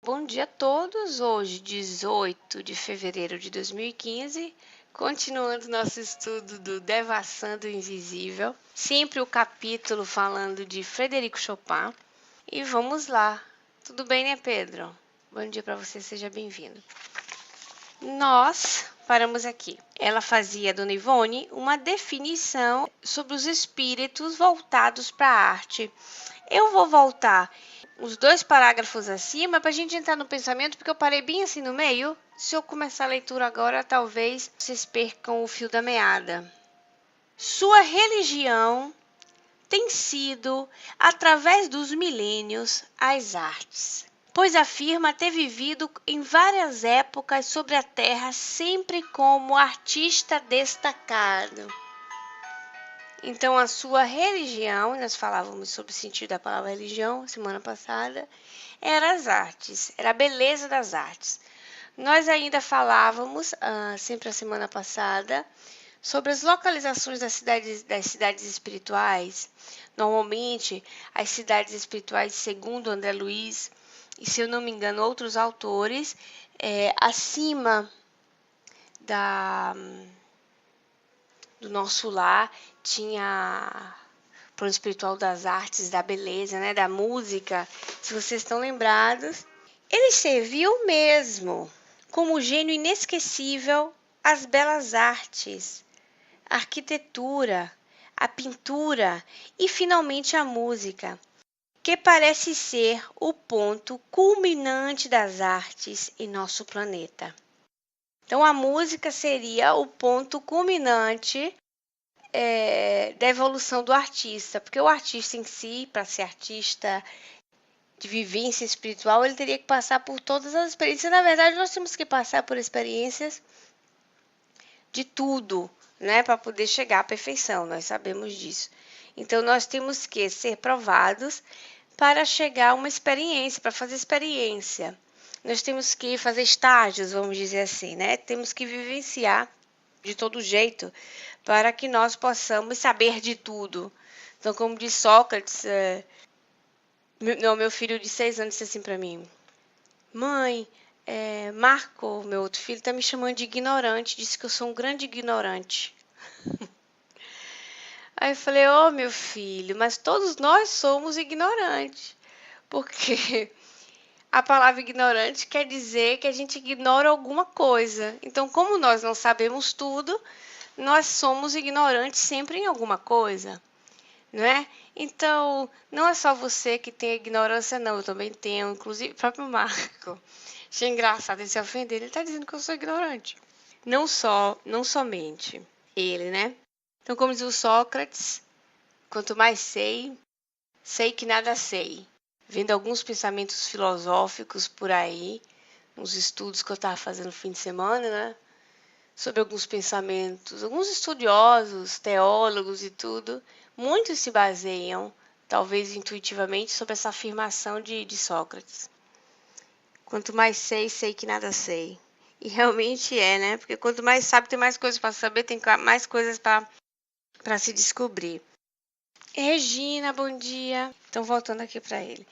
Bom dia a todos. Hoje, 18 de fevereiro de 2015, continuando nosso estudo do Devassando o Invisível, sempre o capítulo falando de Frederico Chopin. E vamos lá. Tudo bem, né, Pedro? Bom dia para você, seja bem-vindo. Nós paramos aqui. Ela fazia, Dona Ivone, uma definição sobre os espíritos voltados para a arte. Eu vou voltar os 2 parágrafos acima para a gente entrar no pensamento, porque eu parei bem assim no meio. Se eu começar a leitura agora, talvez vocês percam o fio da meada. Sua religião tem sido, através dos milênios, as artes, pois afirma ter vivido em várias épocas sobre a Terra, sempre como artista destacado. Então, a sua religião, nós falávamos sobre o sentido da palavra religião semana passada, era as artes, era a beleza das artes. Nós ainda falávamos, sempre a semana passada, sobre as localizações das cidades espirituais. Normalmente, as cidades espirituais, segundo André Luiz, e se eu não me engano, outros autores, acima do nosso lar, tinha plano espiritual das artes, da beleza, né, da música. Se vocês estão lembrados, ele serviu mesmo como gênio inesquecível às belas artes, a arquitetura, a pintura e finalmente a música, que parece ser o ponto culminante das artes em nosso planeta. Então, a música seria o ponto culminante da evolução do artista, porque o artista em si, para ser artista de vivência espiritual, ele teria que passar por todas as experiências. Na verdade, nós temos que passar por experiências de tudo, né, para poder chegar à perfeição, nós sabemos disso. Então, nós temos que ser provados para chegar a uma experiência, para fazer experiência. Nós temos que fazer estágios, vamos dizer assim, né? Temos que vivenciar de todo jeito para que nós possamos saber de tudo. Então, como diz Sócrates, meu filho de 6 anos disse assim para mim: mãe, Marco, meu outro filho, está me chamando de ignorante, disse que eu sou um grande ignorante. Aí eu falei: ô meu filho, mas todos nós somos ignorantes, porque a palavra ignorante quer dizer que a gente ignora alguma coisa. Então, como nós não sabemos tudo, nós somos ignorantes sempre em alguma coisa, não é? Então, não é só você que tem ignorância, não. Eu também tenho, inclusive o próprio Marco. Achei engraçado ele se ofender. Ele está dizendo que eu sou ignorante. Não somente ele, né? Então, como diz o Sócrates, quanto mais sei, sei que nada sei. Vendo alguns pensamentos filosóficos por aí, uns estudos que eu estava fazendo no fim de semana, né? Sobre alguns pensamentos, alguns estudiosos, teólogos e tudo, muitos se baseiam, talvez intuitivamente, sobre essa afirmação de Sócrates. Quanto mais sei, sei que nada sei. E realmente é, né? Porque quanto mais sabe, tem mais coisas para saber, tem mais coisas para se descobrir. Regina, bom dia. Então, voltando aqui para ele.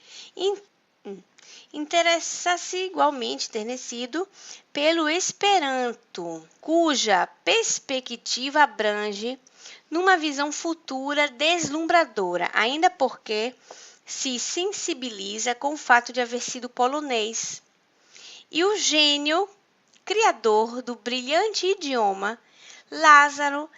Interessa-se igualmente ter nascido pelo Esperanto, cuja perspectiva abrange numa visão futura deslumbradora, ainda porque se sensibiliza com o fato de haver sido polonês. E o gênio criador do brilhante idioma, Lázaro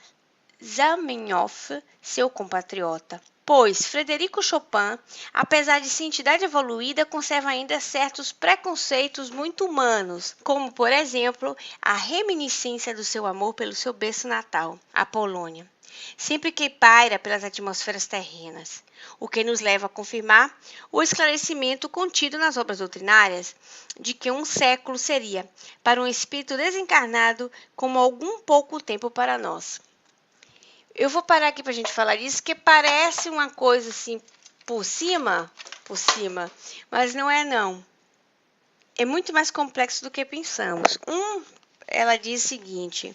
Zamenhof, seu compatriota. Pois Frederico Chopin, apesar de sua entidade evoluída, conserva ainda certos preconceitos muito humanos, como, por exemplo, a reminiscência do seu amor pelo seu berço natal, a Polônia, sempre que paira pelas atmosferas terrenas, o que nos leva a confirmar o esclarecimento contido nas obras doutrinárias de que um século seria, para um espírito desencarnado, como algum pouco tempo para nós. Eu vou parar aqui para a gente falar disso, que parece uma coisa assim por cima, mas não é não. É muito mais complexo do que pensamos. Ela diz o seguinte,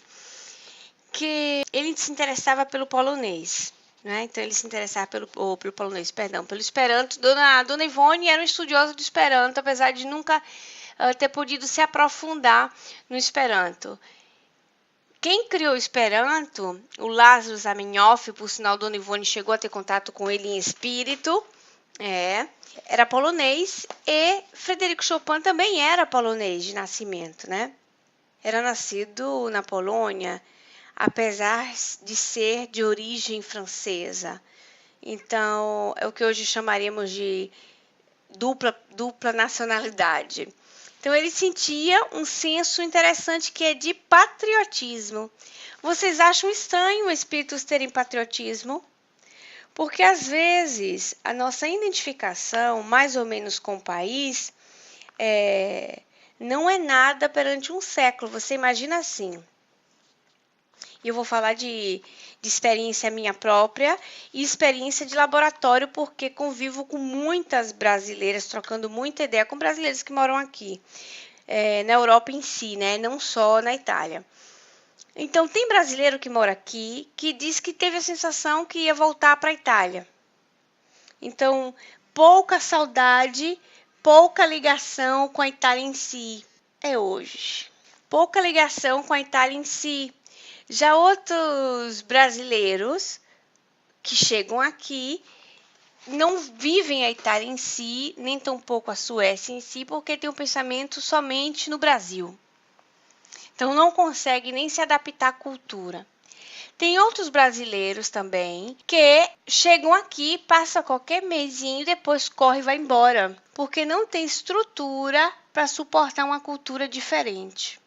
que ele se interessava pelo polonês. né? Então ele se interessava pelo polonês, perdão, pelo Esperanto. Dona Ivone era uma estudiosa do Esperanto, apesar de nunca ter podido se aprofundar no Esperanto. Quem criou o Esperanto, o Lázaro Zamenhof, por sinal, Dona Ivone chegou a ter contato com ele em espírito, era polonês, e Frederico Chopin também era polonês de nascimento, né? Era nascido na Polônia, apesar de ser de origem francesa. Então, é o que hoje chamaríamos de dupla nacionalidade. Então, ele sentia um senso interessante que é de patriotismo. Vocês acham estranho espíritos terem patriotismo? Porque, às vezes, a nossa identificação, mais ou menos com o país, não é nada perante um século. Você imagina assim. E eu vou falar de experiência minha própria e experiência de laboratório, porque convivo com muitas brasileiras, trocando muita ideia com brasileiros que moram aqui, na Europa em si, né? Não só na Itália. Então, tem brasileiro que mora aqui que diz que teve a sensação que ia voltar para a Itália. Então, pouca saudade, pouca ligação com a Itália em si. É hoje. Pouca ligação com a Itália em si. Já outros brasileiros que chegam aqui não vivem a Itália em si, nem tampouco a Suécia em si, porque tem um pensamento somente no Brasil. Então não consegue nem se adaptar à cultura. Tem outros brasileiros também que chegam aqui, passa qualquer mesinho, depois corre e vai embora, porque não tem estrutura para suportar uma cultura diferente.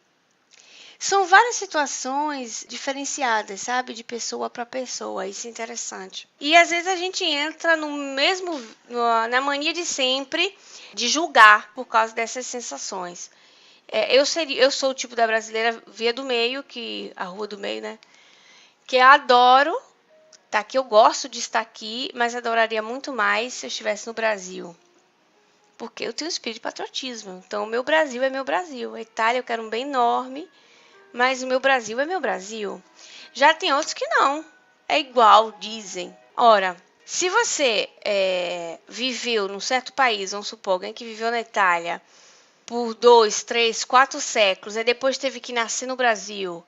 São várias situações diferenciadas, sabe? De pessoa para pessoa. Isso é interessante. E às vezes a gente entra na mania de sempre de julgar por causa dessas sensações. Eu sou o tipo da brasileira via do meio, a rua do meio, né? Que eu adoro estar aqui, eu gosto de estar aqui, mas adoraria muito mais se eu estivesse no Brasil. Porque eu tenho um espírito de patriotismo. Então, o meu Brasil é meu Brasil. A Itália eu quero um bem enorme. Mas o meu Brasil é meu Brasil. Já tem outros que não. É igual, dizem. Ora, se você viveu num certo país, vamos supor, alguém que viveu na Itália por 2, 3, 4 séculos, e depois teve que nascer no Brasil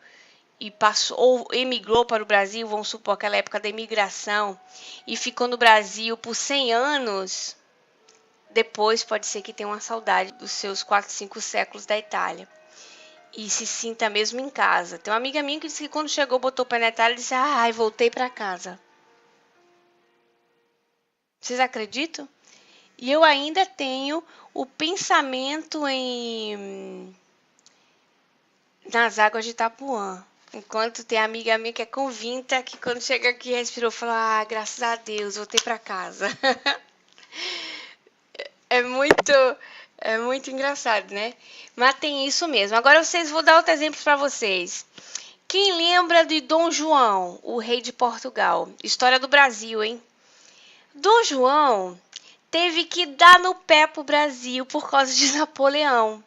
e passou, ou emigrou para o Brasil, vamos supor, aquela época da imigração, e ficou no Brasil por 100 anos, depois pode ser que tenha uma saudade dos seus 4, 5 séculos da Itália. E se sinta mesmo em casa. Tem uma amiga minha que disse que quando chegou, botou o pé na Itália e disse: ai, voltei para casa. Vocês acreditam? E eu ainda tenho o pensamento nas águas de Itapuã. Enquanto tem amiga minha que é convinta, que quando chega aqui respirou, fala: ah, graças a Deus, voltei para casa. É muito engraçado, né? Mas tem isso mesmo. Agora vou dar outro exemplo para vocês. Quem lembra de Dom João, o rei de Portugal? História do Brasil, hein? Dom João teve que dar no pé pro Brasil por causa de Napoleão.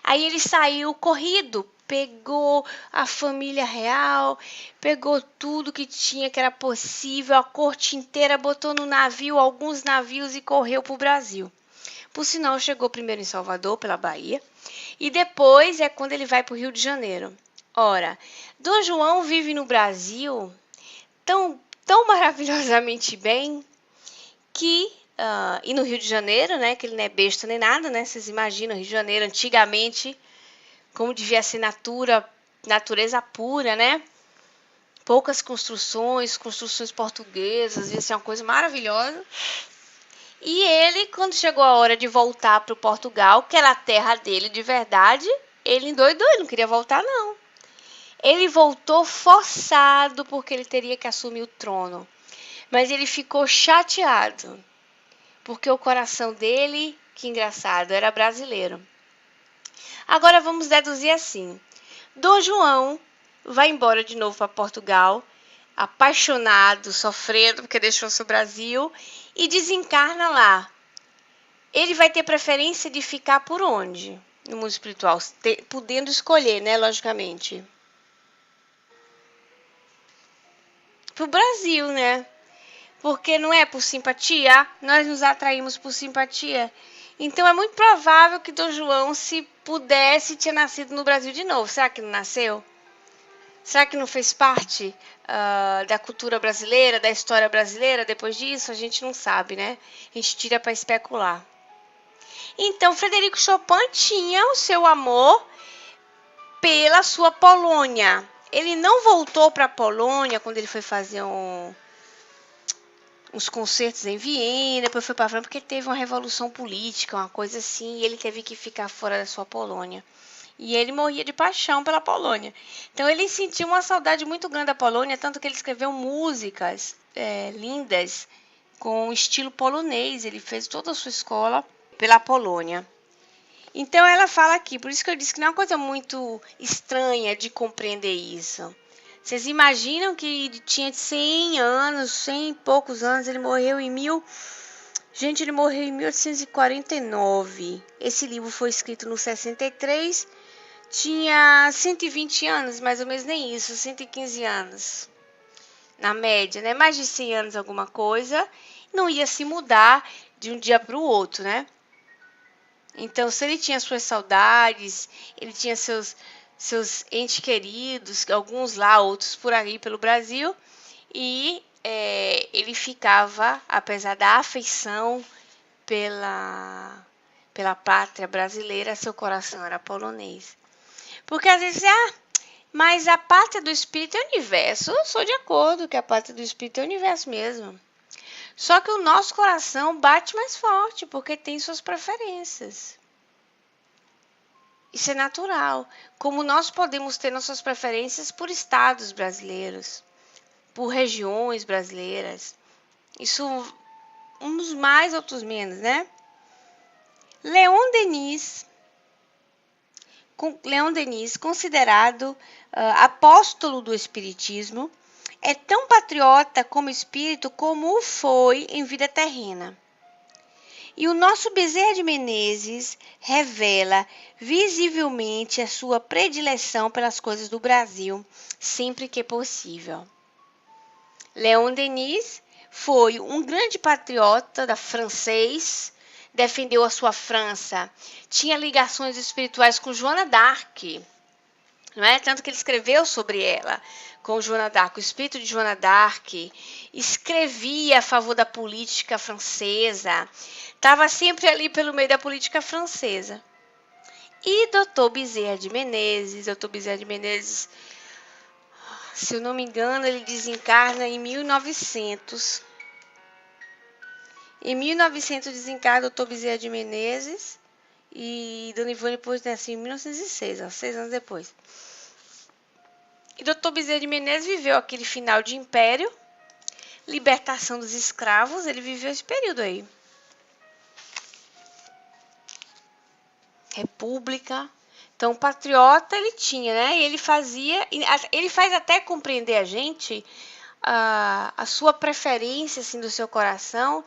Aí ele saiu corrido, pegou a família real, pegou tudo que tinha que era possível, a corte inteira, botou no navio, alguns navios e correu pro Brasil. Por sinal, chegou primeiro em Salvador, pela Bahia, e depois é quando ele vai para o Rio de Janeiro. Ora, Dom João vive no Brasil tão maravilhosamente bem que, e no Rio de Janeiro, né, que ele não é besta nem nada, né, vocês imaginam, Rio de Janeiro antigamente, como devia ser natureza pura, né, poucas construções portuguesas, devia ser uma coisa maravilhosa. E ele, quando chegou a hora de voltar para o Portugal, que era a terra dele de verdade, ele endoidou, ele não queria voltar, não. Ele voltou forçado porque ele teria que assumir o trono. Mas ele ficou chateado, porque o coração dele, que engraçado, era brasileiro. Agora vamos deduzir assim. Dom João vai embora de novo para Portugal, apaixonado, sofrendo porque deixou seu Brasil, e desencarna lá. Ele vai ter preferência de ficar por onde? No mundo espiritual, podendo escolher, né, logicamente. Pro Brasil, né? Porque não é por simpatia, nós nos atraímos por simpatia. Então é muito provável que Dom João, se pudesse, tinha nascido no Brasil de novo. Será que não nasceu? Será que não fez parte da cultura brasileira, da história brasileira depois disso? A gente não sabe, né? A gente tira para especular. Então, Frederico Chopin tinha o seu amor pela sua Polônia. Ele não voltou para a Polônia quando ele foi fazer uns concertos em Viena, depois foi para a França, porque teve uma revolução política, uma coisa assim, e ele teve que ficar fora da sua Polônia. E ele morria de paixão pela Polônia. Então ele sentiu uma saudade muito grande da Polônia, tanto que ele escreveu músicas lindas com estilo polonês. Ele fez toda a sua escola pela Polônia. Então ela fala aqui, por isso que eu disse que não é uma coisa muito estranha de compreender isso. Vocês imaginam que tinha 100 anos, 100 e poucos anos, ele morreu em Gente, ele morreu em 1849. Esse livro foi escrito no 63. Tinha 120 anos, mais ou menos, nem isso, 115 anos. Na média, né? Mais de 100 anos alguma coisa. Não ia se mudar de um dia para o outro, né? Então, se ele tinha suas saudades, ele tinha seus entes queridos, alguns lá, outros por aí pelo Brasil, e ele ficava, apesar da afeição pela pátria brasileira, seu coração era polonês. Porque às vezes, mas a pátria do espírito é o universo. Eu sou de acordo que a pátria do espírito é o universo mesmo. Só que o nosso coração bate mais forte, porque tem suas preferências. Isso é natural. Como nós podemos ter nossas preferências por estados brasileiros, por regiões brasileiras. Isso, uns mais, outros menos, né? Leon Denis, considerado apóstolo do espiritismo, é tão patriota como espírito como o foi em vida terrena. E o nosso Bezerra de Menezes revela visivelmente a sua predileção pelas coisas do Brasil, sempre que possível. Leon Denis foi um grande patriota francês, defendeu a sua França, tinha ligações espirituais com Joana d'Arc, não é? Tanto que ele escreveu sobre ela, com Joana d'Arc, o espírito de Joana d'Arc, escrevia a favor da política francesa, estava sempre ali pelo meio da política francesa. E Dr. Bezerra de Menezes, se eu não me engano, ele desencarna em 1900. Em 1900 desencarna Dr. Bezerra de Menezes e Dona Ivone depois nasceu em 1906, 6 anos depois. E Dr. Bezerra de Menezes viveu aquele final de império, libertação dos escravos, ele viveu esse período aí. República. Então, patriota ele tinha, né? E ele faz até compreender a gente a sua preferência assim, do seu coração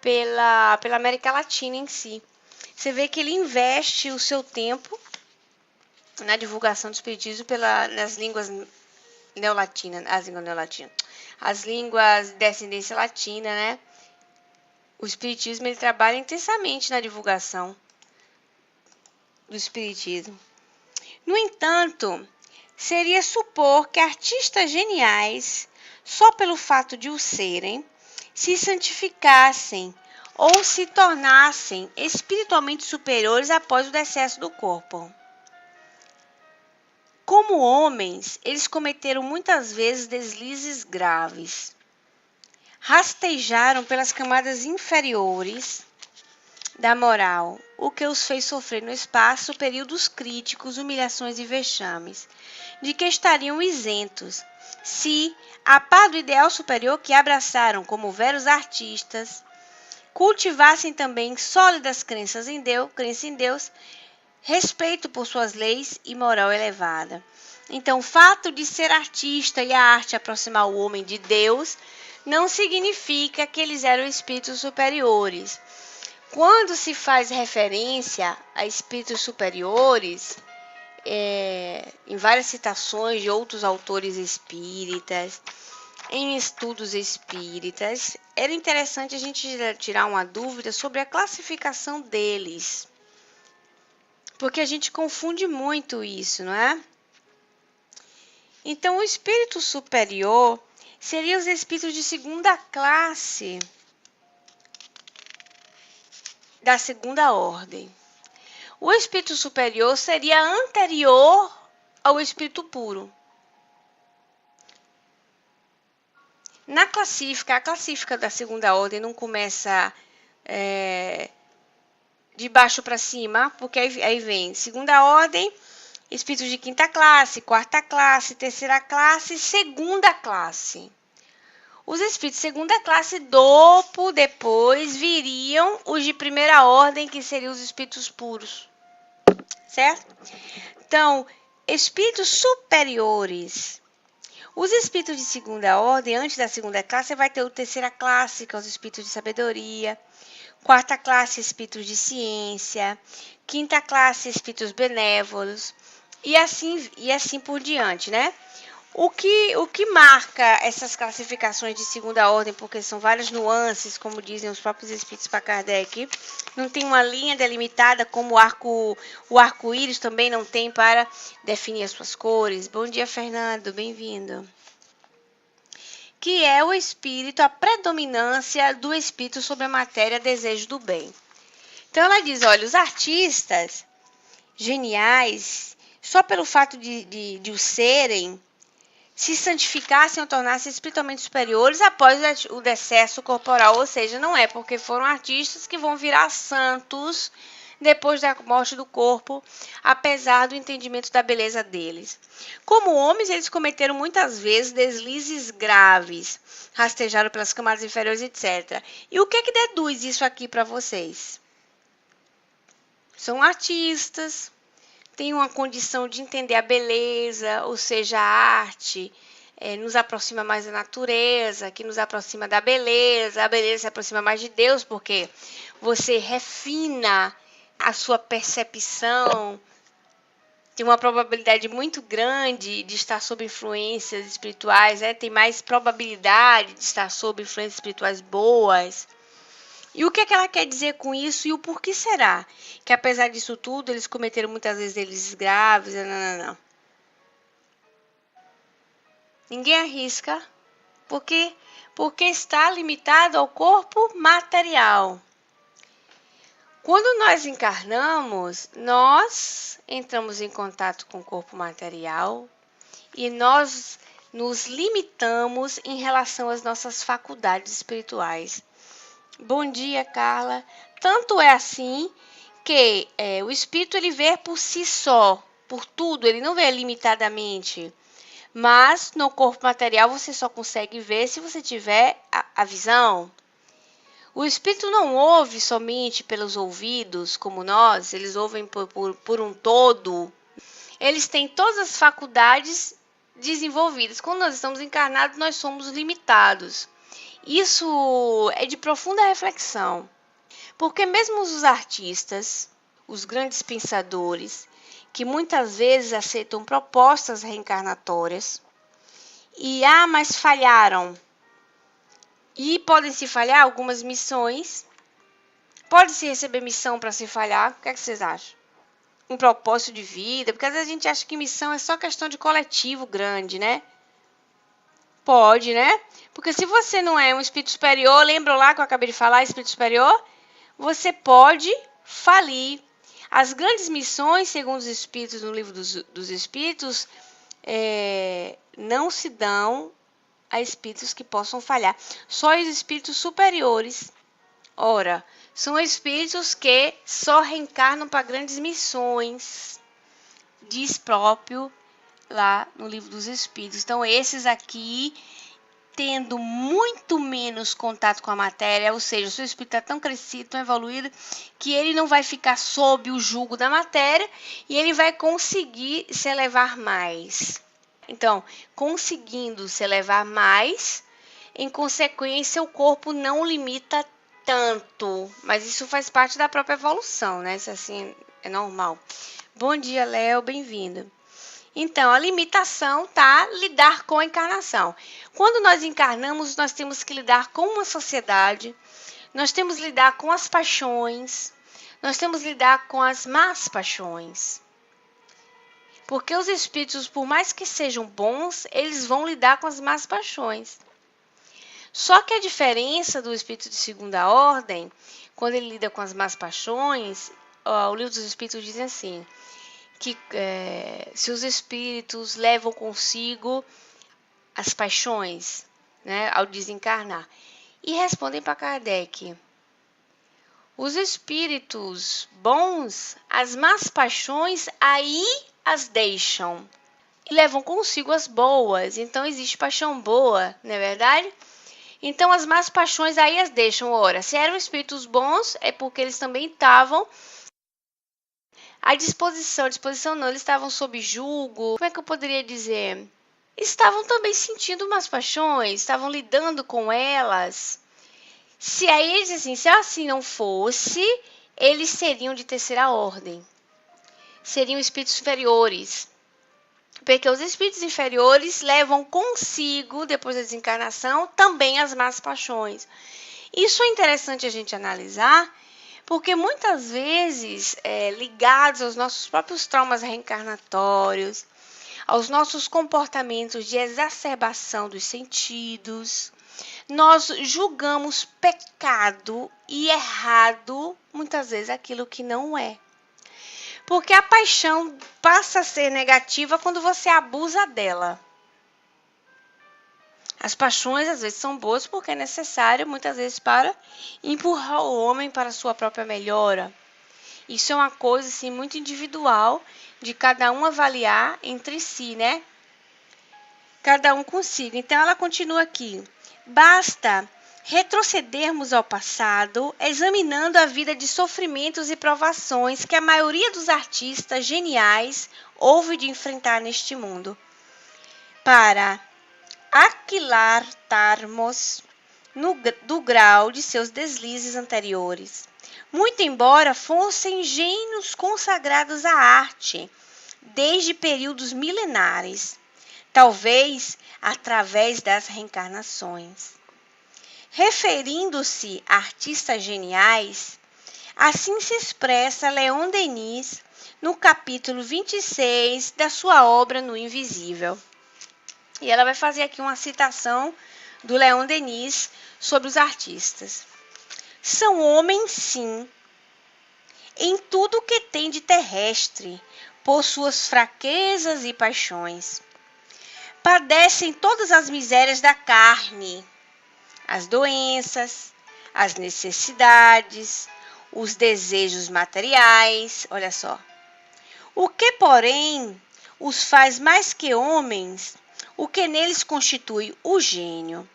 pela América Latina em si. Você vê que ele investe o seu tempo na divulgação do espiritismo nas línguas neolatinas, as línguas de descendência latina, né? O espiritismo ele trabalha intensamente na divulgação do espiritismo. No entanto, seria supor que artistas geniais, só pelo fato de o serem, se santificassem ou se tornassem espiritualmente superiores após o decesso do corpo. Como homens, eles cometeram muitas vezes deslizes graves. Rastejaram pelas camadas inferiores da moral, o que os fez sofrer no espaço períodos críticos, humilhações e vexames, de que estariam isentos, se, a par do ideal superior que abraçaram como veros artistas, cultivassem também sólidas crença em Deus, respeito por suas leis e moral elevada. Então, o fato de ser artista e a arte aproximar o homem de Deus não significa que eles eram espíritos superiores. Quando se faz referência a espíritos superiores, em várias citações de outros autores espíritas, em estudos espíritas, era interessante a gente tirar uma dúvida sobre a classificação deles. Porque a gente confunde muito isso, não é? Então, o espírito superior seria os espíritos de segunda classe da segunda ordem. O espírito superior seria anterior ao espírito puro. A classificação da segunda ordem não começa de baixo para cima, porque aí vem segunda ordem, espíritos de quinta classe, quarta classe, terceira classe, segunda classe. Os espíritos de segunda classe, depois viriam os de primeira ordem, que seriam os espíritos puros. Certo? Então, espíritos superiores. Os espíritos de segunda ordem, antes da segunda classe, você vai ter o terceira classe, que é os espíritos de sabedoria. Quarta classe, espíritos de ciência. Quinta classe, espíritos benévolos. E assim por diante, né? O que marca essas classificações de segunda ordem, porque são várias nuances, como dizem os próprios espíritos para Kardec, não tem uma linha delimitada, como o arco-íris também não tem para definir as suas cores. Bom dia, Fernando, bem-vindo. Que é o espírito, a predominância do espírito sobre a matéria, desejo do bem. Então, ela diz, olha, os artistas geniais, só pelo fato de o serem, se santificassem ou tornassem espiritualmente superiores após o decesso corporal, ou seja, não é porque foram artistas que vão virar santos depois da morte do corpo, apesar do entendimento da beleza deles. Como homens, eles cometeram muitas vezes deslizes graves, rastejaram pelas camadas inferiores, etc. E o que é que deduz isso aqui para vocês? São artistas, têm uma condição de entender a beleza, ou seja, a arte nos aproxima mais da natureza, que nos aproxima da beleza, a beleza se aproxima mais de Deus, porque você refina a sua percepção, tem uma probabilidade muito grande de estar sob influências espirituais, tem mais probabilidade de estar sob influências espirituais boas. E o que é que ela quer dizer com isso e o porquê será? Que apesar disso tudo, eles cometeram muitas vezes deles graves, não. Ninguém arrisca, porque está limitado ao corpo material. Quando nós encarnamos, nós entramos em contato com o corpo material e nós nos limitamos em relação às nossas faculdades espirituais. Bom dia, Carla. Tanto é assim que o espírito ele vê por si só, por tudo, ele não vê limitadamente. Mas no corpo material você só consegue ver se você tiver a visão. O espírito não ouve somente pelos ouvidos, como nós, eles ouvem por um todo. Eles têm todas as faculdades desenvolvidas. Quando nós estamos encarnados, nós somos limitados. Isso é de profunda reflexão, porque mesmo os artistas, os grandes pensadores, que muitas vezes aceitam propostas reencarnatórias, mas falharam. E podem se falhar algumas missões, pode-se receber missão para se falhar, o que é que vocês acham? Um propósito de vida, porque às vezes a gente acha que missão é só questão de coletivo grande, né? Pode, né? Porque se você não é um espírito superior, lembra lá que eu acabei de falar, espírito superior? Você pode falir. As grandes missões, segundo os espíritos, no livro dos espíritos, não se dão a espíritos que possam falhar. Só os espíritos superiores. Ora, são espíritos que só reencarnam para grandes missões. Diz próprio lá no livro dos espíritos. Então, esses aqui, tendo muito menos contato com a matéria, ou seja, o seu espírito está tão crescido, tão evoluído, que ele não vai ficar sob o jugo da matéria e ele vai conseguir se elevar mais. Então, conseguindo se elevar mais, em consequência, o corpo não limita tanto, mas isso faz parte da própria evolução, né? Isso assim é normal. Bom dia, Léo, bem-vindo. Então, a limitação tá lidar com a encarnação. Quando nós encarnamos, nós temos que lidar com uma sociedade, nós temos que lidar com as paixões, nós temos que lidar com as más paixões. Porque os espíritos, por mais que sejam bons, eles vão lidar com as más paixões. Só que a diferença do espírito de segunda ordem, quando ele lida com as más paixões, o livro dos espíritos diz assim, que se os espíritos levam consigo as paixões, né, ao desencarnar. E respondem para Kardec, os espíritos bons, as más paixões, aí as deixam. E levam consigo as boas. Então, existe paixão boa, não é verdade? Então, as más paixões aí as deixam. Ora, se eram espíritos bons, é porque eles também estavam à disposição. Disposição não, eles estavam sob julgo. Como é que eu poderia dizer? Estavam também sentindo umas paixões, estavam lidando com elas. Se aí eles assim, se assim não fosse, eles seriam de terceira ordem. Seriam espíritos inferiores. Porque os espíritos inferiores levam consigo, depois da desencarnação, também as más paixões. Isso é interessante a gente analisar, porque muitas vezes, ligados aos nossos próprios traumas reencarnatórios, aos nossos comportamentos de exacerbação dos sentidos, nós julgamos pecado e errado, muitas vezes, aquilo que não é. Porque a paixão passa a ser negativa quando você abusa dela. As paixões, às vezes, são boas porque é necessário, muitas vezes, para empurrar o homem para a sua própria melhora. Isso é uma coisa, assim, muito individual, de cada um avaliar entre si, né? Cada um consigo. Então, ela continua aqui. Basta retrocedermos ao passado, examinando a vida de sofrimentos e provações que a maioria dos artistas geniais houve de enfrentar neste mundo, para aquilatarmos do grau de seus deslizes anteriores. Muito embora fossem gênios consagrados à arte, desde períodos milenares, talvez através das reencarnações. Referindo-se a artistas geniais, assim se expressa Leon Denis no capítulo 26 da sua obra No Invisível. E ela vai fazer aqui uma citação do Leon Denis sobre os artistas. São homens, sim, em tudo que tem de terrestre, por suas fraquezas e paixões. Padecem todas as misérias da carne, as doenças, as necessidades, os desejos materiais, olha só. O que, porém, os faz mais que homens, o que neles constitui o gênio,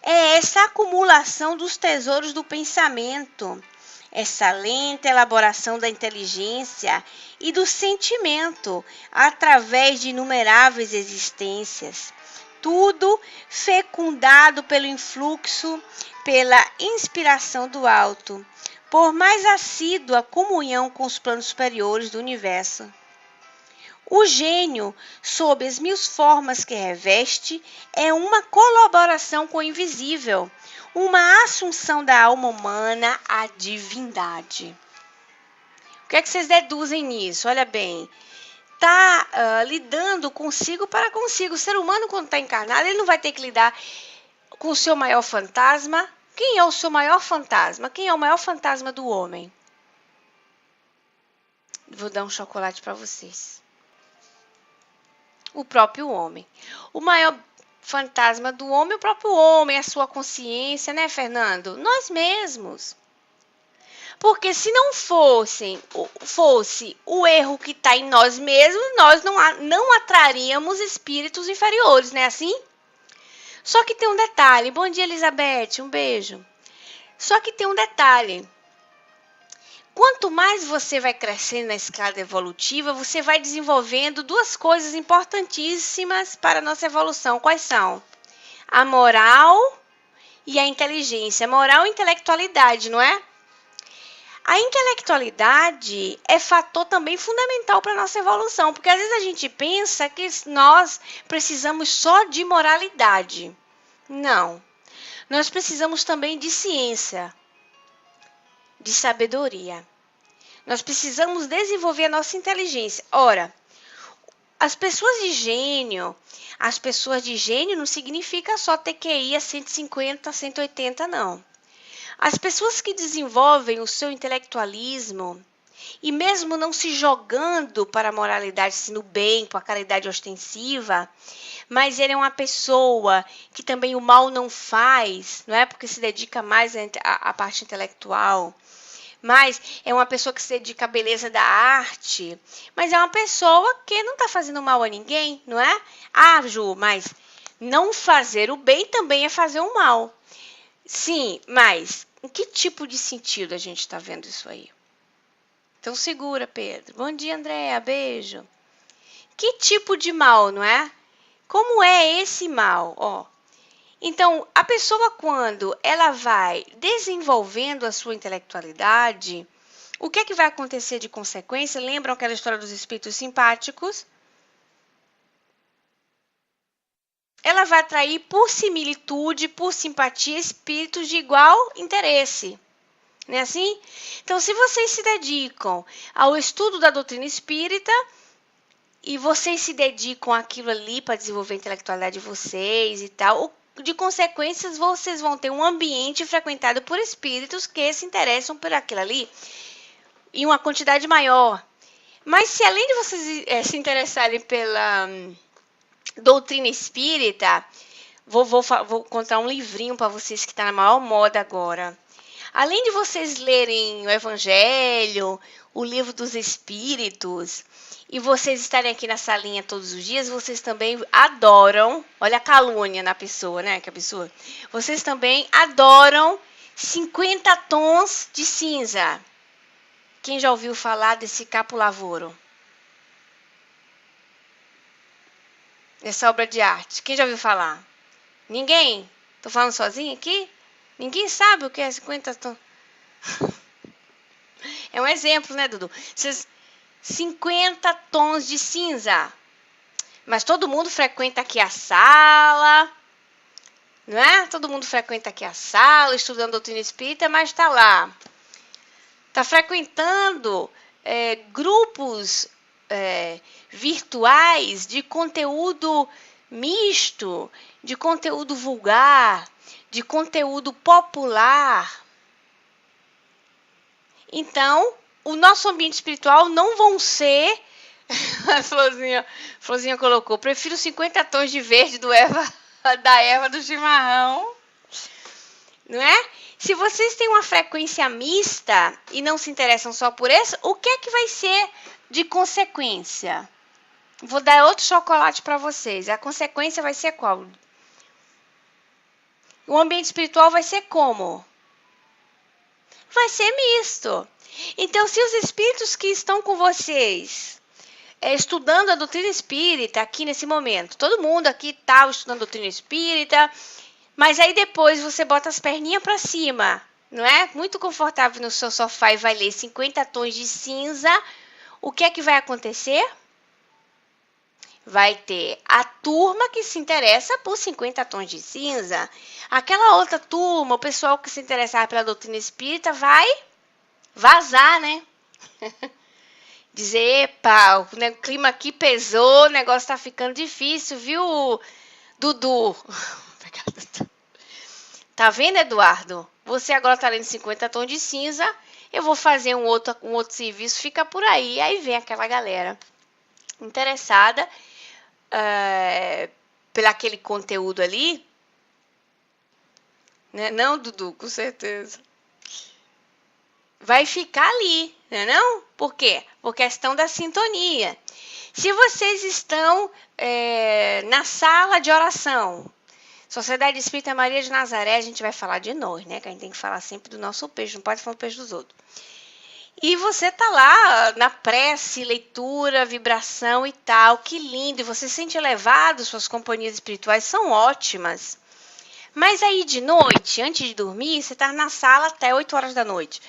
é essa acumulação dos tesouros do pensamento, essa lenta elaboração da inteligência e do sentimento através de inumeráveis existências, tudo fecundado pelo influxo, pela inspiração do alto, por mais assídua comunhão com os planos superiores do universo. O gênio, sob as mil formas que reveste, é uma colaboração com o invisível, uma assunção da alma humana à divindade. O que é que vocês deduzem nisso? Olha bem, está lidando consigo para consigo. O ser humano, quando está encarnado, ele não vai ter que lidar com o seu maior fantasma. Quem é o seu maior fantasma? Quem é o maior fantasma do homem? Vou dar um chocolate para vocês. O próprio homem. O maior fantasma do homem é o próprio homem, a sua consciência, né, Fernando? Nós mesmos. Porque se não fosse o erro que está em nós mesmos, nós não atraríamos espíritos inferiores, não é assim? Só que tem um detalhe. Bom dia, Elizabeth. Um beijo. Só que tem um detalhe. Quanto mais você vai crescendo na escala evolutiva, você vai desenvolvendo duas coisas importantíssimas para a nossa evolução. Quais são? A moral e a inteligência. Moral e intelectualidade, não é? A intelectualidade é fator também fundamental para a nossa evolução, porque às vezes a gente pensa que nós precisamos só de moralidade. Não. Nós precisamos também de ciência, de sabedoria. Nós precisamos desenvolver a nossa inteligência. Ora, as pessoas de gênio não significa só ter QI a 150, 180, não. As pessoas que desenvolvem o seu intelectualismo e mesmo não se jogando para a moralidade, assim, no bem, com a caridade ostensiva, mas ele é uma pessoa que também o mal não faz, não é? Porque se dedica mais à parte intelectual, mas é uma pessoa que se dedica à beleza da arte, mas é uma pessoa que não está fazendo mal a ninguém, não é? Ah, Ju, mas não fazer o bem também é fazer o mal. Sim, mas em que tipo de sentido a gente está vendo isso aí? Então segura, Pedro. Bom dia, Andréa. Beijo. Que tipo de mal, não é? Como é esse mal? Ó. Então, a pessoa, quando ela vai desenvolvendo a sua intelectualidade, o que é que vai acontecer de consequência? Lembram aquela história dos espíritos simpáticos? Ela vai atrair por similitude, por simpatia, espíritos de igual interesse. Não é assim? Então, se vocês se dedicam ao estudo da doutrina espírita e vocês se dedicam àquilo ali para desenvolver a intelectualidade de vocês e tal, de consequências, vocês vão ter um ambiente frequentado por espíritos que se interessam por aquilo ali em uma quantidade maior. Mas se além de vocês se interessarem pela doutrina espírita, vou contar um livrinho para vocês que está na maior moda agora. Além de vocês lerem o Evangelho, o Livro dos Espíritos, e vocês estarem aqui na salinha todos os dias, vocês também adoram, olha a calúnia na pessoa, né? Que absurdo. Vocês também adoram 50 tons de cinza. Quem já ouviu falar desse capo-lavouro? Essa obra de arte. Quem já ouviu falar? Ninguém? Tô falando sozinha aqui? Ninguém sabe o que é 50 tons. É um exemplo, né, Dudu? 50 tons de cinza. Mas todo mundo frequenta aqui a sala, não é? Todo mundo frequenta aqui a sala, estudando doutrina espírita, mas está lá. Está frequentando grupos virtuais de conteúdo misto, de conteúdo vulgar, de conteúdo popular. Então, o nosso ambiente espiritual não vão ser... A Florzinha colocou, prefiro 50 tons de verde da erva do chimarrão. Não é? Se vocês têm uma frequência mista e não se interessam só por isso, o que é que vai ser de consequência? Vou dar outro chocolate para vocês. A consequência vai ser qual? O ambiente espiritual vai ser como? Vai ser misto. Então, se os espíritos que estão com vocês estudando a doutrina espírita aqui nesse momento, todo mundo aqui está estudando a doutrina espírita, mas aí depois você bota as perninhas para cima, não é? Muito confortável no seu sofá e vai ler 50 tons de cinza, o que é que vai acontecer? Vai ter a turma que se interessa por 50 tons de cinza. Aquela outra turma, o pessoal que se interessar pela doutrina espírita vai vazar, né? Dizer, epa, o clima aqui pesou, o negócio tá ficando difícil, viu, Dudu? Tá vendo, Eduardo? Você agora tá lendo 50 tons de cinza, eu vou fazer um outro serviço, fica por aí. Aí vem aquela galera interessada pelo aquele conteúdo ali, né? Não, Dudu, com certeza. Vai ficar ali, né? Não? Por quê? Por questão da sintonia. Se vocês estão na sala de oração, Sociedade Espírita Maria de Nazaré, a gente vai falar de nós, né? Que a gente tem que falar sempre do nosso peixe, não pode falar do peixe dos outros. E você tá lá na prece, leitura, vibração e tal, que lindo, e você se sente elevado, suas companhias espirituais são ótimas. Mas aí de noite, antes de dormir, você tá na sala até 8 horas da noite.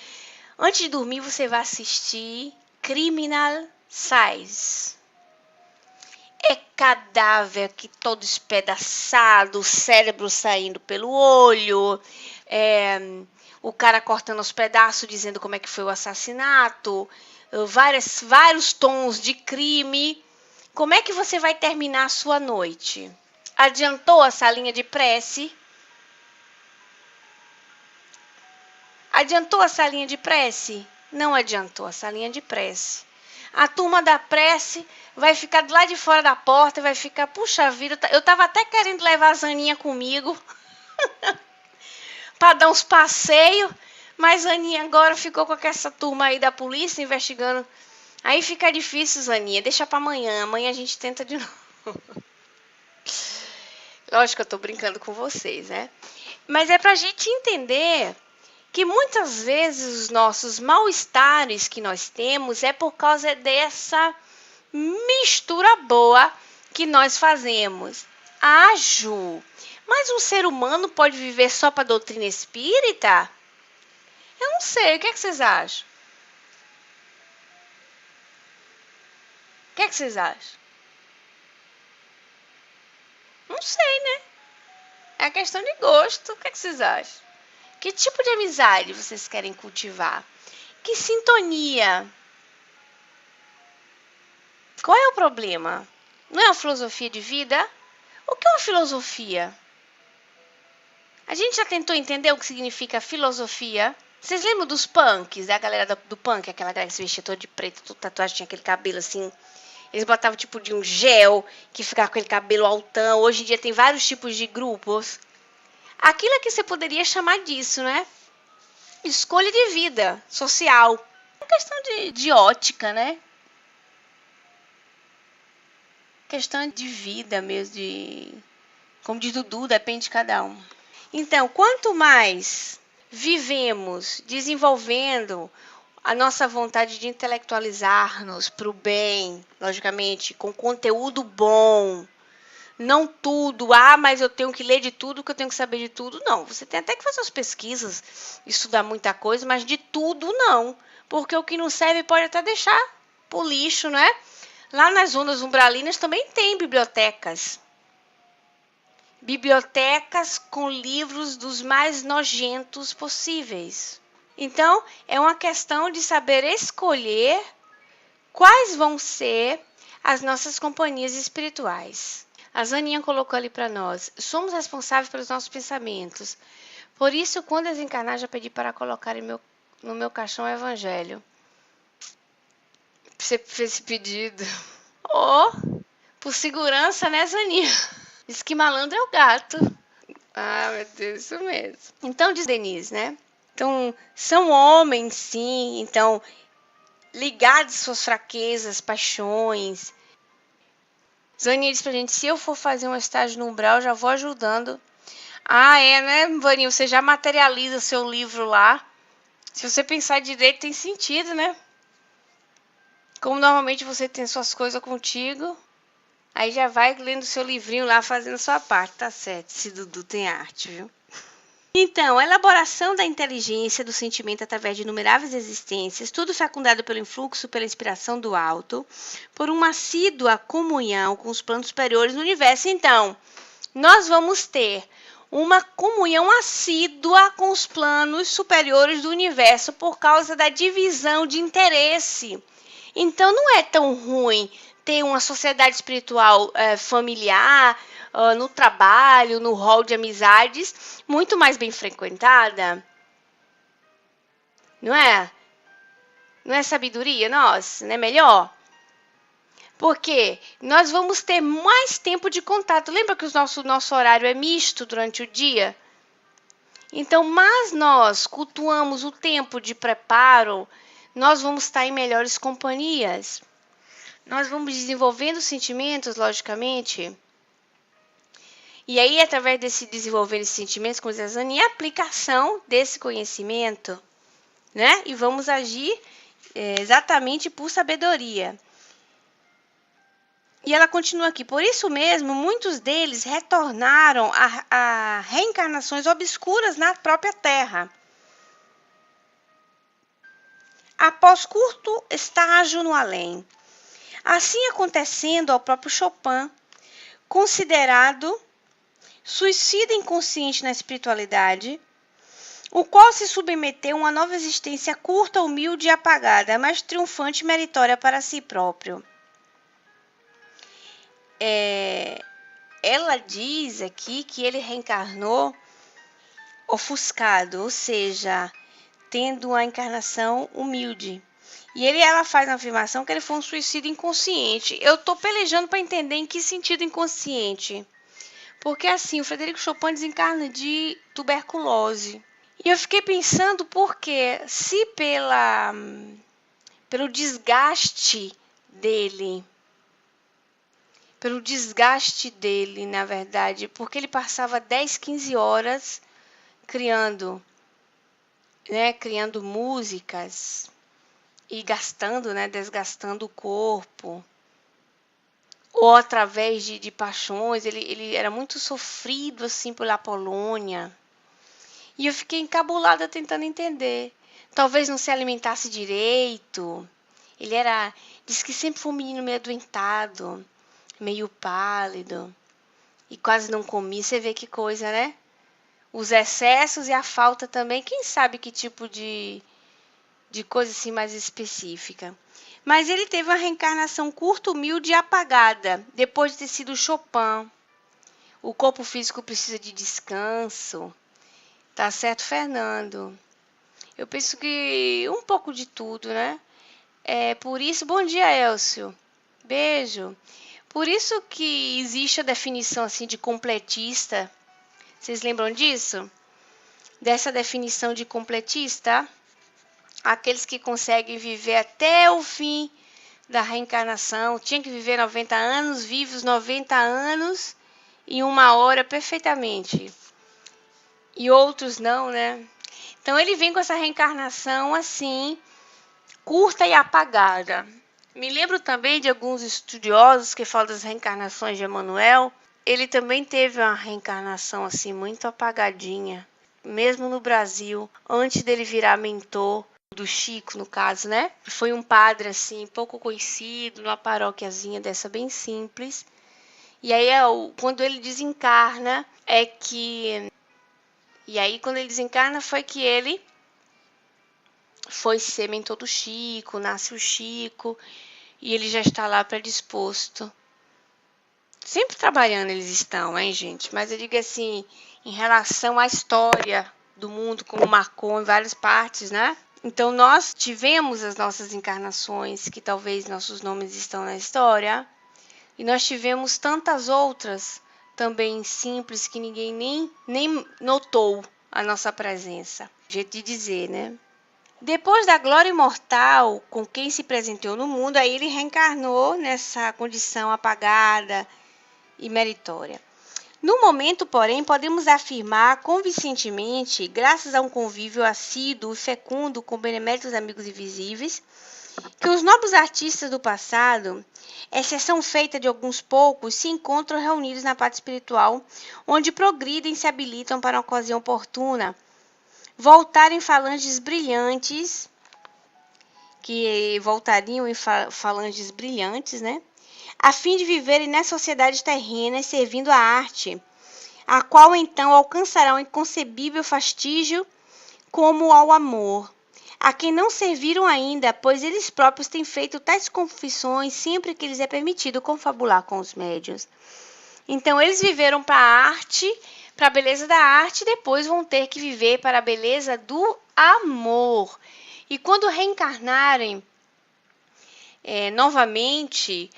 Antes de dormir, você vai assistir Criminal Size. É cadáver aqui todo espedaçado, o cérebro saindo pelo olho, o cara cortando os pedaços, dizendo como é que foi o assassinato, vários tons de crime. Como é que você vai terminar a sua noite? Adiantou a salinha de prece? Adiantou a salinha de prece? Não adiantou a salinha de prece. A turma da prece vai ficar do lado de fora da porta e vai ficar, puxa vida, eu tava até querendo levar a Zaninha comigo para dar uns passeios, mas Zaninha agora ficou com essa turma aí da polícia investigando. Aí fica difícil, Zaninha, deixa para amanhã, amanhã a gente tenta de novo. Lógico que eu tô brincando com vocês, né? Mas é pra gente entender que muitas vezes os nossos mal-estares que nós temos é por causa dessa mistura boa que nós fazemos. Ah, Ju, mas um ser humano pode viver só para a doutrina espírita? Eu não sei, o que é que vocês acham? O que é que vocês acham? Não sei, né? É questão de gosto, o que é que vocês acham? Que tipo de amizade vocês querem cultivar? Que sintonia? Qual é o problema? Não é uma filosofia de vida? O que é uma filosofia? A gente já tentou entender o que significa filosofia? Vocês lembram dos punks? Da galera do punk, aquela galera que se vestia toda de preto, toda tatuagem, tinha aquele cabelo assim. Eles botavam tipo de um gel que ficava com aquele cabelo altão. Hoje em dia tem vários tipos de grupos. Aquilo é que você poderia chamar disso, né? Escolha de vida social. É questão de ótica, né? Questão de vida mesmo, como diz Dudu, depende de cada um. Então, quanto mais vivemos desenvolvendo a nossa vontade de intelectualizar-nos para o bem, logicamente, com conteúdo bom, não tudo, mas eu tenho que ler de tudo, que eu tenho que saber de tudo. Não, você tem até que fazer as pesquisas, estudar muita coisa, mas de tudo não. Porque o que não serve pode até deixar pro lixo, né? Lá nas zonas umbralinas também tem bibliotecas. Bibliotecas com livros dos mais nojentos possíveis. Então, é uma questão de saber escolher quais vão ser as nossas companhias espirituais. A Zaninha colocou ali para nós: somos responsáveis pelos nossos pensamentos. Por isso, quando desencarnar, já pedi para colocar no meu caixão o evangelho. Você fez esse pedido? Por segurança, né, Zaninha? Diz que malandro é o gato. Ah, meu Deus, isso mesmo. Então, diz Denise, né? Então, são homens, sim. Então, ligados às suas fraquezas, paixões. Zaninha diz pra gente: se eu for fazer um estágio no umbral, já vou ajudando. Ah, é, né, Vaninho? Você já materializa seu livro lá. Se você pensar direito, tem sentido, né? Como normalmente você tem suas coisas contigo, aí já vai lendo seu livrinho lá, fazendo sua parte, tá certo? Esse Dudu tem arte, viu? Então, a elaboração da inteligência do sentimento através de inumeráveis existências, tudo fecundado pelo influxo, pela inspiração do alto, por uma assídua comunhão com os planos superiores do universo. Então, nós vamos ter uma comunhão assídua com os planos superiores do universo por causa da divisão de interesse. Então, não é tão ruim ter uma sociedade espiritual familiar, no trabalho, no hall de amizades, muito mais bem frequentada. Não é? Não é sabedoria? Nossa, não é melhor? Porque nós vamos ter mais tempo de contato. Lembra que o nosso horário é misto durante o dia? Então, mais nós cultuamos o tempo de preparo, nós vamos estar em melhores companhias. Nós vamos desenvolvendo sentimentos, logicamente. E aí, através desse desenvolver esses sentimentos, como diz a Zani, e a aplicação desse conhecimento, né? E vamos agir exatamente por sabedoria. E ela continua aqui: por isso mesmo, muitos deles retornaram a reencarnações obscuras na própria Terra. após curto estágio no além. Assim acontecendo ao próprio Chopin, considerado suicida inconsciente na espiritualidade, o qual se submeteu a uma nova existência curta, humilde e apagada, mas triunfante e meritória para si próprio. Ela diz aqui que ele reencarnou ofuscado, ou seja, tendo uma encarnação humilde. E ela faz uma afirmação que ele foi um suicida inconsciente. Eu estou pelejando para entender em que sentido inconsciente. Porque assim, o Frederico Chopin desencarna de tuberculose. E eu fiquei pensando porque se pelo desgaste dele, na verdade, porque ele passava 10, 15 horas criando músicas e gastando, desgastando o corpo, ou através de paixões, ele era muito sofrido assim pela Polônia. E eu fiquei encabulada tentando entender. Talvez não se alimentasse direito. Diz que sempre foi um menino meio adoentado, meio pálido, e quase não comia. Você vê que coisa, né? Os excessos e a falta também. Quem sabe que tipo de coisa assim mais específica. Mas ele teve uma reencarnação curta, humilde e apagada, depois de ter sido Chopin. O corpo físico precisa de descanso. Tá certo, Fernando? Eu penso que um pouco de tudo, né? Por isso, bom dia, Elcio. Beijo. Por isso que existe a definição assim de completista. Vocês lembram disso? Dessa definição de completista? Aqueles que conseguem viver até o fim da reencarnação. Tinha que viver 90 anos, vive os 90 anos em 1 hora perfeitamente. E outros não, né? Então ele vem com essa reencarnação assim, curta e apagada. Me lembro também de alguns estudiosos que falam das reencarnações de Emmanuel. Ele também teve uma reencarnação assim muito apagadinha, mesmo no Brasil, antes dele virar mentor do Chico, no caso, né? Foi um padre assim, pouco conhecido, numa paróquiazinha dessa bem simples. E aí, quando ele desencarna, quando ele desencarna foi que ele foi ser mentor do Chico, nasce o Chico, e ele já está lá predisposto. Sempre trabalhando eles estão, hein, gente? Mas eu digo assim, em relação à história do mundo, como marcou em várias partes, né? Então, nós tivemos as nossas encarnações, que talvez nossos nomes estão na história, e nós tivemos tantas outras, também simples, que ninguém nem notou a nossa presença. Jeito de dizer, né? Depois da glória imortal com quem se presenteou no mundo, aí ele reencarnou nessa condição apagada e meritória. No momento, porém, podemos afirmar convincentemente, graças a um convívio assíduo e fecundo com beneméritos amigos invisíveis, que os nobres artistas do passado, exceção feita de alguns poucos, se encontram reunidos na parte espiritual, onde progridem e se habilitam para uma ocasião oportuna, voltariam em falanges brilhantes, né? A fim de viverem nas sociedades terrenas, servindo a arte, a qual então alcançará um inconcebível fastígio como ao amor, a quem não serviram ainda, pois eles próprios têm feito tais confissões sempre que lhes é permitido confabular com os médiuns. Então, eles viveram para a arte, para a beleza da arte, e depois vão ter que viver para a beleza do amor. E quando reencarnarem novamente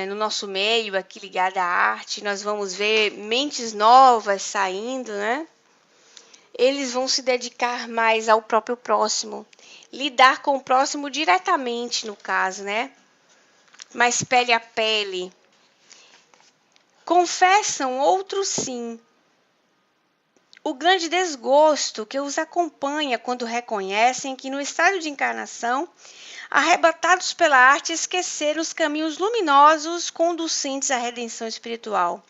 no nosso meio, aqui ligado à arte, nós vamos ver mentes novas saindo, né? Eles vão se dedicar mais ao próprio próximo, lidar com o próximo diretamente, no caso, né? Mais pele a pele. Confessam outros sim o grande desgosto que os acompanha quando reconhecem que no estado de encarnação, arrebatados pela arte, esqueceram os caminhos luminosos conducentes à redenção espiritual.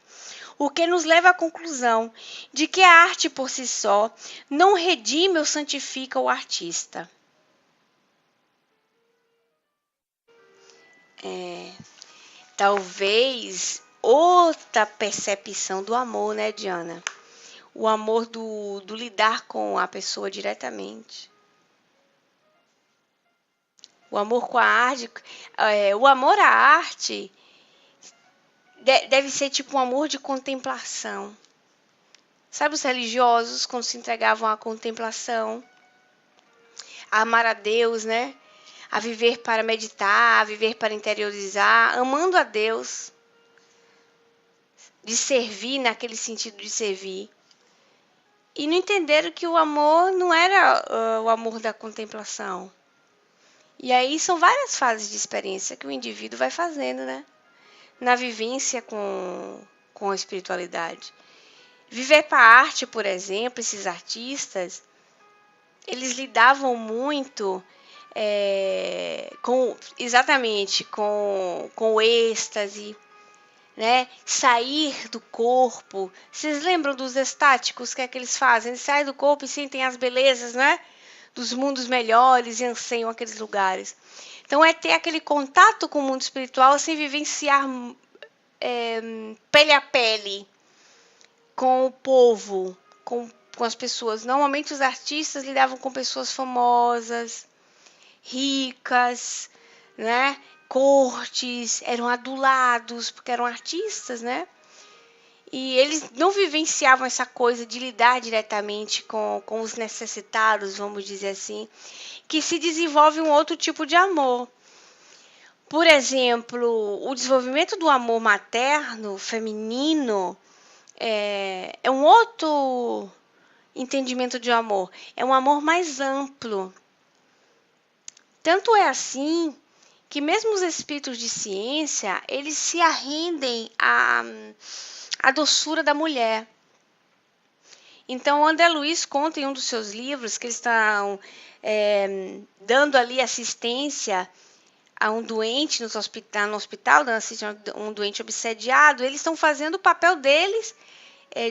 O que nos leva à conclusão de que a arte por si só não redime ou santifica o artista. talvez outra percepção do amor, né, Diana? O amor do lidar com a pessoa diretamente. O amor com a arte, o amor à arte deve ser tipo um amor de contemplação. Sabe os religiosos quando se entregavam à contemplação, a amar a Deus, né? A viver para meditar, a viver para interiorizar, amando a Deus, de servir naquele sentido de servir. E não entenderam que o amor não era o amor da contemplação. E aí são várias fases de experiência que o indivíduo vai fazendo, né? Na vivência com a espiritualidade. Viver para a arte, por exemplo, esses artistas, eles lidavam muito exatamente com o êxtase, né? Sair do corpo. Vocês lembram dos estáticos? O que é que eles fazem? Eles saem do corpo e sentem as belezas, né? Dos mundos melhores e anseiam aqueles lugares. Então é ter aquele contato com o mundo espiritual sem vivenciar pele a pele com o povo, com as pessoas. Normalmente os artistas lidavam com pessoas famosas, ricas, né? Cortes, eram adulados, porque eram artistas, né? E eles não vivenciavam essa coisa de lidar diretamente com os necessitados, vamos dizer assim, que se desenvolve um outro tipo de amor. Por exemplo, o desenvolvimento do amor materno, feminino, é um outro entendimento de amor. É um amor mais amplo. Tanto é assim que mesmo os espíritos de ciência, eles se arrendem à doçura da mulher. Então, o André Luiz conta em um dos seus livros que eles estão dando ali assistência a um doente no hospital, dando assistência a um doente obsediado. Eles estão fazendo o papel deles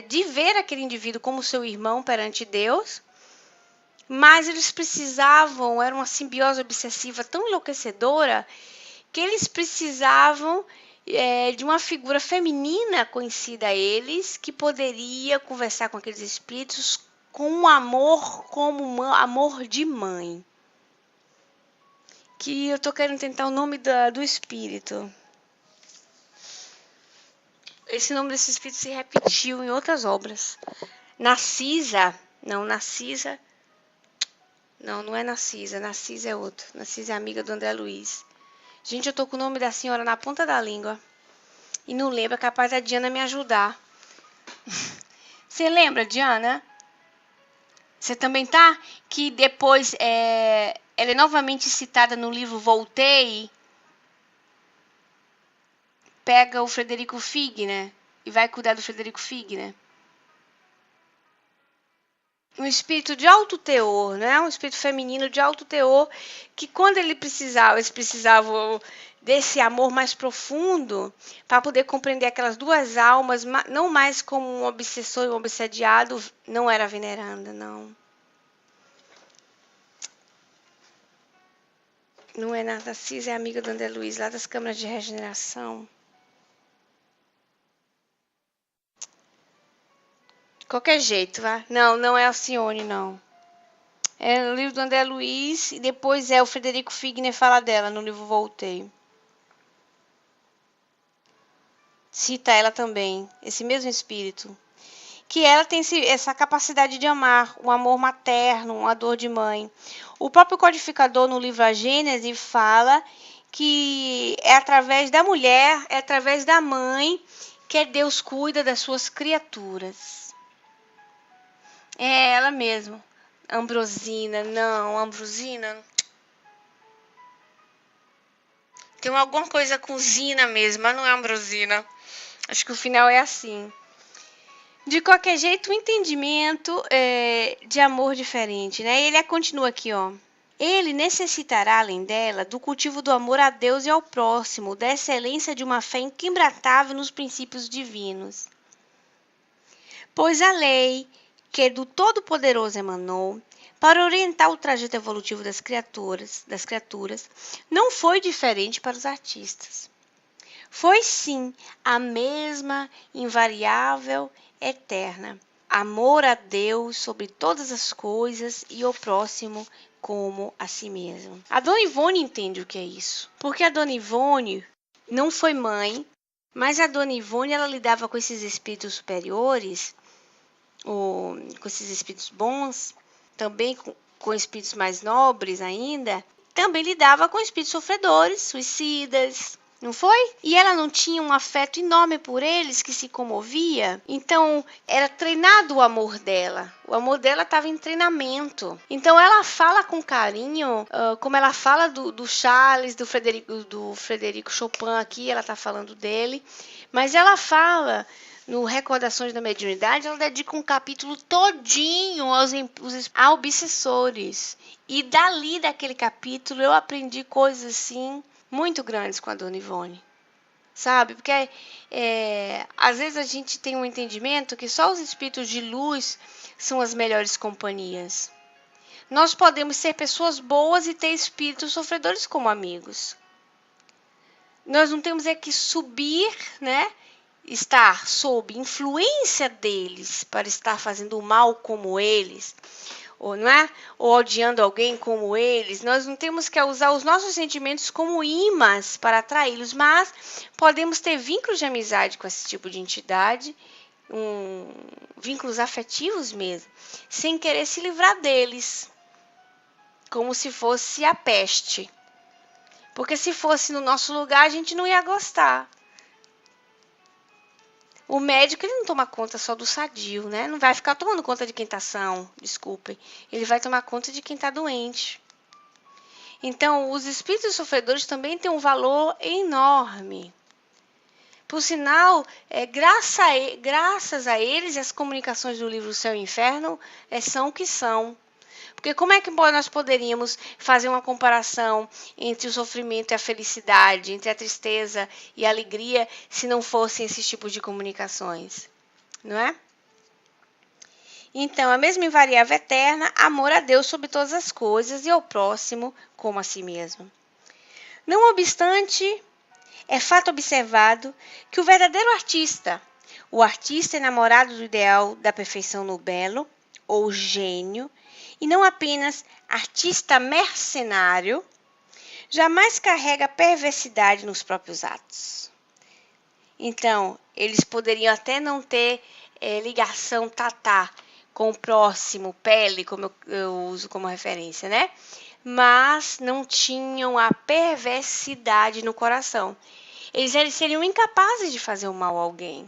de ver aquele indivíduo como seu irmão perante Deus, mas eles precisavam, era uma simbiose obsessiva tão enlouquecedora, que eles precisavam de uma figura feminina conhecida a eles, que poderia conversar com aqueles espíritos com um amor como amor de mãe. Que eu tô querendo tentar o nome do espírito. Esse nome desse espírito se repetiu em outras obras. Narcisa. Não é Narcisa. Narcisa é outro. Narcisa é amiga do André Luiz. Gente, eu tô com o nome da senhora na ponta da língua. E não lembro, é capaz da Diana me ajudar. Você lembra, Diana? Você também tá? Que depois ela é novamente citada no livro Voltei. Pega o Frederico Figner e vai cuidar do Frederico Figner. Um espírito de alto teor, né? Um espírito feminino de alto teor, que quando eles precisavam desse amor mais profundo para poder compreender aquelas duas almas, não mais como um obsessor e um obsediado, não era veneranda, não. Não é nada, Cisa é amiga do André Luiz, lá das câmaras de regeneração. De qualquer jeito, vai. Não é Alcione, não. É no livro do André Luiz e depois o Frederico Figner fala dela no livro Voltei. Cita ela também, esse mesmo espírito. Que ela tem essa capacidade de amar, um amor materno, uma dor de mãe. O próprio codificador no livro A Gênese fala que é através da mulher, é através da mãe que Deus cuida das suas criaturas. É ela mesma. Ambrosina. Tem alguma coisa com Zina mesmo, mas não é Ambrosina. Acho que o final é assim. De qualquer jeito, o entendimento de amor diferente, né? Ele continua aqui, ó. Ele necessitará, além dela, do cultivo do amor a Deus e ao próximo, da excelência de uma fé inquebrantável nos princípios divinos. Pois a lei que do Todo-Poderoso emanou, para orientar o trajeto evolutivo das criaturas, não foi diferente para os artistas. Foi sim a mesma, invariável, eterna. Amor a Deus sobre todas as coisas e ao próximo como a si mesmo. A Dona Ivone entende o que é isso, porque a Dona Ivone não foi mãe, mas a Dona Ivone ela lidava com esses espíritos superiores, ou com esses espíritos bons, também com espíritos mais nobres ainda, também lidava com espíritos sofredores, suicidas, não foi? E ela não tinha um afeto enorme por eles, que se comovia? Então, era treinado o amor dela. O amor dela estava em treinamento. Então, ela fala com carinho, como ela fala do Charles, do Frederico Chopin aqui, ela está falando dele. Mas ela fala, no Recordações da Mediunidade, ela dedica um capítulo todinho aos obsessores. E dali, daquele capítulo, eu aprendi coisas assim muito grandes com a Dona Ivone, sabe? Porque às vezes a gente tem um entendimento que só os espíritos de luz são as melhores companhias. Nós podemos ser pessoas boas e ter espíritos sofredores como amigos. Nós não temos que subir, né? Estar sob influência deles para estar fazendo o mal como eles, ou não é? Ou odiando alguém como eles. Nós não temos que usar os nossos sentimentos como imãs para atraí-los, mas podemos ter vínculos de amizade com esse tipo de entidade, vínculos afetivos mesmo, sem querer se livrar deles, como se fosse a peste. Porque se fosse no nosso lugar, a gente não ia gostar. O médico ele não toma conta só do sadio, né? Não vai ficar tomando conta de quem está são, desculpem. Ele vai tomar conta de quem está doente. Então, os espíritos sofredores também têm um valor enorme. Por sinal, graças a eles, as comunicações do livro Céu e Inferno são o que são. Porque como é que nós poderíamos fazer uma comparação entre o sofrimento e a felicidade, entre a tristeza e a alegria, se não fossem esses tipos de comunicações? Não é? Então, a mesma invariável eterna, amor a Deus sobre todas as coisas e ao próximo como a si mesmo. Não obstante, é fato observado que o verdadeiro artista, o artista enamorado do ideal da perfeição no belo, ou gênio, e não apenas artista mercenário, jamais carrega perversidade nos próprios atos. Então, eles poderiam até não ter ligação com o próximo, pele, como eu uso como referência, né? Mas não tinham a perversidade no coração. Eles seriam incapazes de fazer o mal a alguém.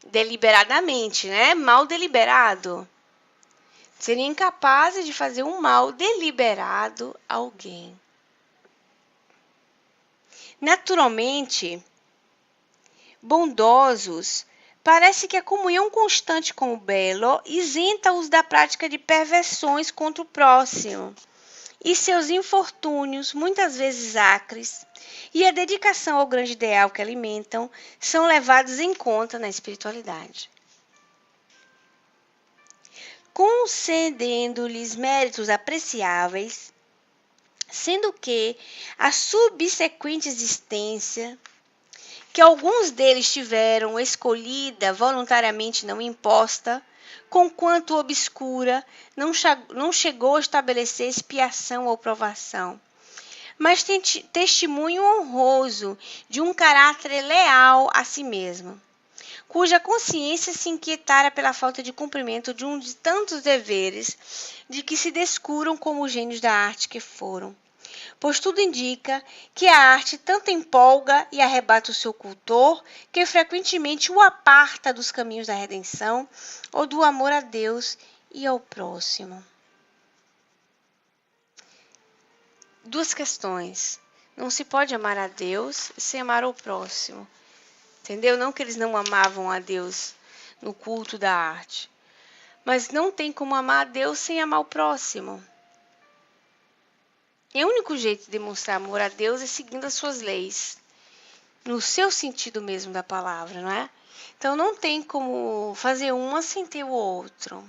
Deliberadamente, né? Mal deliberado. Seriam incapazes de fazer um mal deliberado a alguém. Naturalmente, bondosos, parece que a comunhão constante com o belo isenta-os da prática de perversões contra o próximo, e seus infortúnios, muitas vezes acres, e a dedicação ao grande ideal que alimentam, são levados em conta na espiritualidade. Concedendo-lhes méritos apreciáveis, sendo que a subsequente existência que alguns deles tiveram escolhida, voluntariamente não imposta, conquanto obscura, não chegou a estabelecer expiação ou provação, mas tem testemunho honroso de um caráter leal a si mesmo, cuja consciência se inquietara pela falta de cumprimento de um de tantos deveres de que se descuram como gênios da arte que foram. Pois tudo indica que a arte tanto empolga e arrebata o seu cultor, que frequentemente o aparta dos caminhos da redenção ou do amor a Deus e ao próximo. Duas questões. Não se pode amar a Deus sem amar o próximo. Entendeu? Não que eles não amavam a Deus no culto da arte. Mas não tem como amar a Deus sem amar o próximo. E o único jeito de demonstrar amor a Deus é seguindo as suas leis. No seu sentido mesmo da palavra, não é? Então não tem como fazer uma sem ter o outro.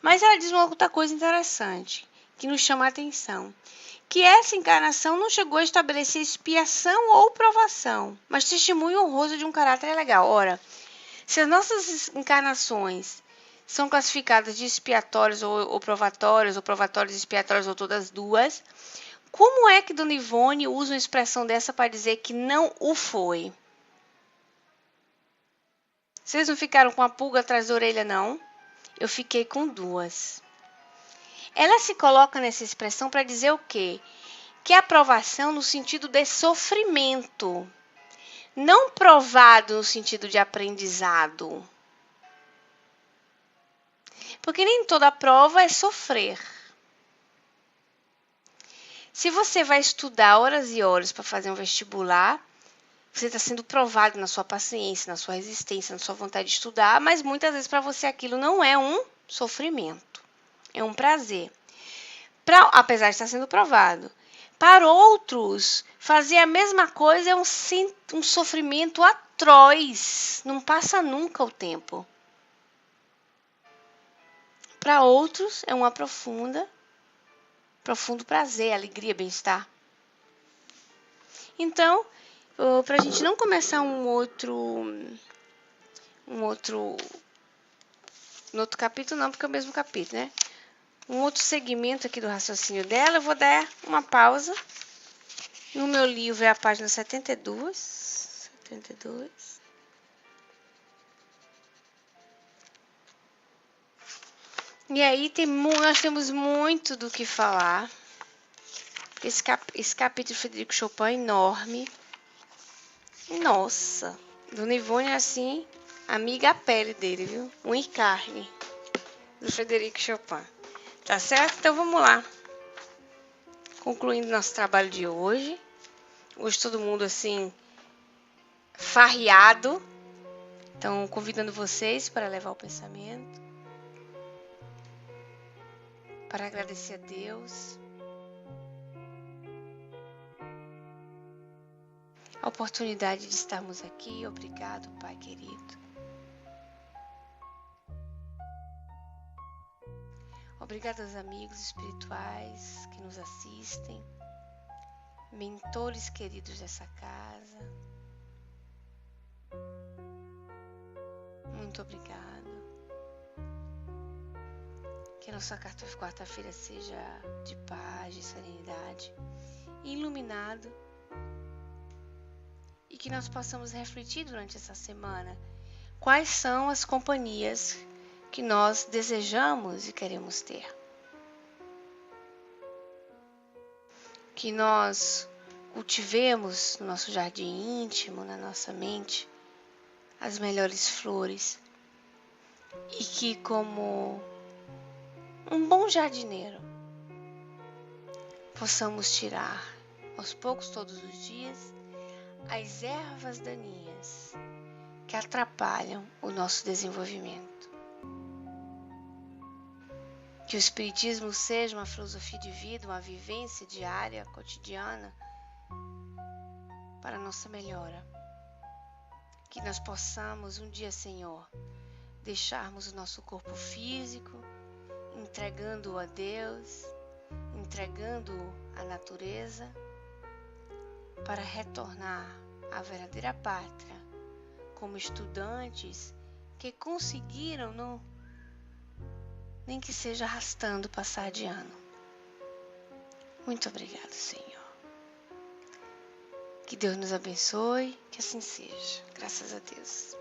Mas ela diz uma outra coisa interessante, que nos chama a atenção. Que essa encarnação não chegou a estabelecer expiação ou provação, mas testemunho honroso de um caráter legal. Ora, se as nossas encarnações são classificadas de expiatórias ou provatórias e expiatórias ou todas duas, como é que Dona Ivone usa uma expressão dessa para dizer que não o foi? Vocês não ficaram com a pulga atrás da orelha, não? Eu fiquei com duas. Ela se coloca nessa expressão para dizer o quê? Que a provação no sentido de sofrimento, não provado no sentido de aprendizado. Porque nem toda prova é sofrer. Se você vai estudar horas e horas para fazer um vestibular, você está sendo provado na sua paciência, na sua resistência, na sua vontade de estudar, mas muitas vezes para você aquilo não é um sofrimento, é um prazer. Apesar de estar sendo provado. Para outros, fazer a mesma coisa é um sofrimento atroz, não passa nunca o tempo. Para outros, é uma profundo prazer, alegria, bem-estar. Então, para a gente não começar no outro capítulo, não, porque é o mesmo capítulo, né? Um outro segmento aqui do raciocínio dela, eu vou dar uma pausa. No meu livro é a página 72. E aí nós temos muito do que falar. Esse capítulo de Frederico Chopin é enorme. Nossa, Dona Ivone é assim, amiga à pele dele, viu? Unha e carne do Frederico Chopin. Tá certo? Então vamos lá. Concluindo nosso trabalho de hoje. Hoje todo mundo assim, farreado. Então, convidando vocês para levar o pensamento. Para agradecer a Deus. A oportunidade de estarmos aqui. Obrigado, Pai querido. Obrigado aos amigos espirituais que nos assistem, mentores queridos dessa casa. Muito obrigado. Que a nossa quarta-feira seja de paz, de serenidade, iluminado. E que nós possamos refletir durante essa semana quais são as companhias que nós desejamos e queremos ter. Que nós cultivemos no nosso jardim íntimo, na nossa mente, as melhores flores. E que, como um bom jardineiro, possamos tirar aos poucos, todos os dias, as ervas daninhas que atrapalham o nosso desenvolvimento. Que o Espiritismo seja uma filosofia de vida, uma vivência diária, cotidiana, para a nossa melhora. Que nós possamos um dia, Senhor, deixarmos o nosso corpo físico, entregando-o a Deus, entregando-o à natureza, para retornar à verdadeira pátria, como estudantes que conseguiram, nem que seja arrastando passar de ano. Muito obrigado, Senhor. Que Deus nos abençoe, que assim seja. Graças a Deus.